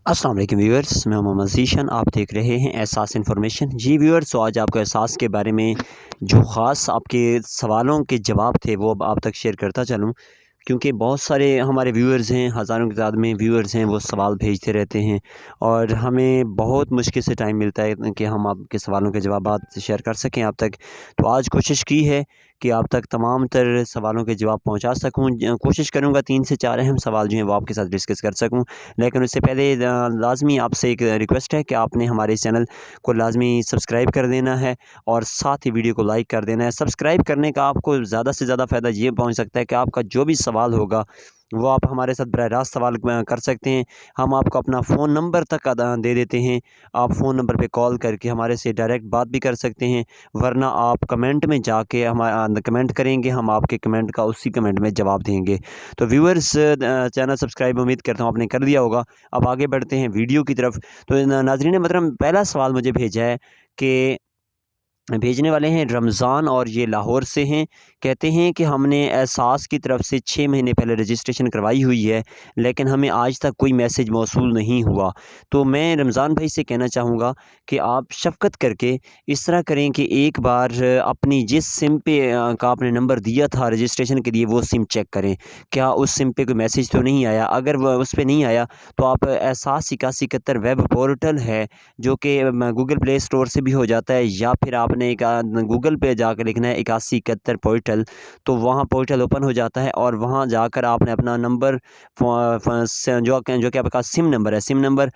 अस्सलाम वालेकुम व्यूअर्स, मैं मोहम्मद ज़ीशान। आप देख रहे हैं एहसास इन्फॉर्मेशन। जी व्यूअर्स, तो आज आपको एहसास के बारे में जो ख़ास आपके सवालों के जवाब थे वो अब आप तक शेयर करता चलूँ, क्योंकि बहुत सारे हमारे व्यूअर्स हैं, हज़ारों की तादाद में व्यूअर्स हैं, वो सवाल भेजते रहते हैं और हमें बहुत मुश्किल से टाइम मिलता है कि हम आपके सवालों के जवाबात शेयर कर सकें आप तक। तो आज कोशिश की है कि आप तक तमाम तर सवालों के जवाब पहुंचा सकूं। कोशिश करूंगा 3 से 4 अहम सवाल जो हैं वो आपके साथ डिस्कस कर सकूं, लेकिन उससे पहले लाज़मी आपसे एक रिक्वेस्ट है कि आपने हमारे चैनल को लाज़मी सब्सक्राइब कर देना है और साथ ही वीडियो को लाइक कर देना है। सब्सक्राइब करने का आपको ज़्यादा से ज़्यादा फ़ायदा ये पहुंच सकता है कि आपका जो भी सवाल होगा वो आप हमारे साथ बराह रास्त सवाल कर सकते हैं। हम आपको अपना फ़ोन नंबर तक दे देते हैं। आप फ़ोन नंबर पे कॉल करके हमारे से डायरेक्ट बात भी कर सकते हैं, वरना आप कमेंट में जाके हमारा कमेंट करेंगे, हम आपके कमेंट का उसी कमेंट में जवाब देंगे। तो व्यूअर्स, चैनल सब्सक्राइब उम्मीद करता हूँ आपने कर दिया होगा। अब आगे बढ़ते हैं वीडियो की तरफ। तो नाज़रीन मोहतरम, पहला सवाल मुझे भेजा है कि भेजने वाले हैं रमज़ान और ये लाहौर से हैं। कहते हैं कि हमने एहसास की तरफ से 6 महीने पहले रजिस्ट्रेशन करवाई हुई है, लेकिन हमें आज तक कोई मैसेज मौसूल नहीं हुआ। तो मैं रमज़ान भाई से कहना चाहूँगा कि आप शफ़क़त करके इस तरह करें कि एक बार अपनी जिस सिम पे का आपने नंबर दिया था रजिस्ट्रेशन के लिए, वो सिम चेक करें। क्या उस सिम पे कोई मैसेज तो नहीं आया? अगर वो उस पे नहीं आया तो आप एहसास 8171 वेब पोर्टल है, जो कि गूगल प्ले स्टोर से भी हो जाता है, या फिर आपने गूगल पे जाकर लिखना है 8171 पोर्टल, तो वहाँ पोर्टल ओपन हो जाता है और वहाँ जाकर आपने अपना नंबर जो कि आपका सिम नंबर है, सिम नंबर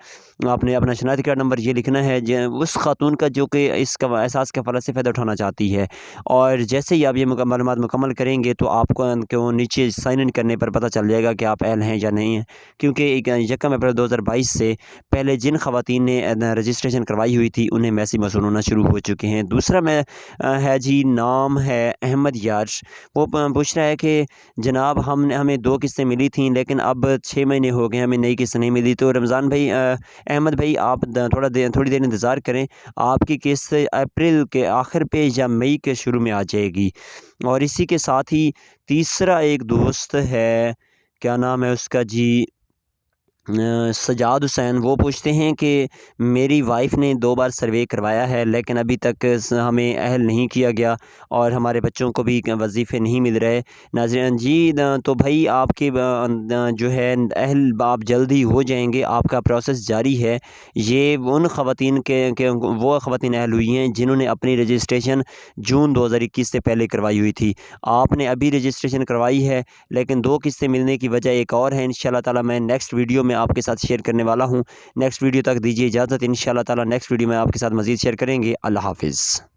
आपने अपना शनाख्ती कार्ड नंबर ये लिखना है उस खातून का जो कि इसका एहसास के फ़लत से फ़ायदा उठाना चाहती है। और जैसे ही आप ये मालूमात मुकम्मल करेंगे तो आपको नीचे साइन इन करने पर पता चल जाएगा कि आप अहल हैं या नहीं हैं, क्योंकि 1 अप्रैल 2022 से पहले जिन ख़वातीन ने रजिस्ट्रेशन करवाई हुई थी उन्हें मैसेज मौसूल होना शुरू हो चुके हैं। दूसरा मैं है जी, नाम है अहमद यार्श। वो पूछ रहा है कि जनाब हमें 2 किस्तें मिली थीं, लेकिन अब 6 महीने हो गए हमें नई किस्त नहीं मिली। तो रमज़ान भाई, अहमद भाई, आप थोड़ी देर इंतज़ार करें, आपकी किस्त अप्रैल के आखिर पे या मई के शुरू में आ जाएगी। और इसी के साथ ही तीसरा एक दोस्त है, क्या नाम है उसका जी, सजाद हुसैन। वो पूछते हैं कि मेरी वाइफ़ ने 2 बार सर्वे करवाया है, लेकिन अभी तक हमें अहल नहीं किया गया और हमारे बच्चों को भी वजीफ़े नहीं मिल रहे। नाज़रीन जी, तो भाई आपके जो है अहल आप जल्दी हो जाएंगे, आपका प्रोसेस जारी है। ये उन ख़वातीन के वो ख़वातीन अहल हुई हैं जिन्होंने अपनी रजिस्ट्रेशन जून 2021 से पहले करवाई हुई थी। आपने अभी रजिस्ट्रेशन करवाई है, लेकिन 2 किस्तें मिलने की वजह एक और है। इंशाअल्लाह ताला मैं नेक्स्ट वीडियो में आपके साथ शेयर करने वाला हूँ। नेक्स्ट वीडियो तक दीजिए इजाज़त। इंशाअल्लाह ताला नेक्स्ट वीडियो में आपके साथ मज़ीद शेयर करेंगे। अल्लाह हाफ़िज़।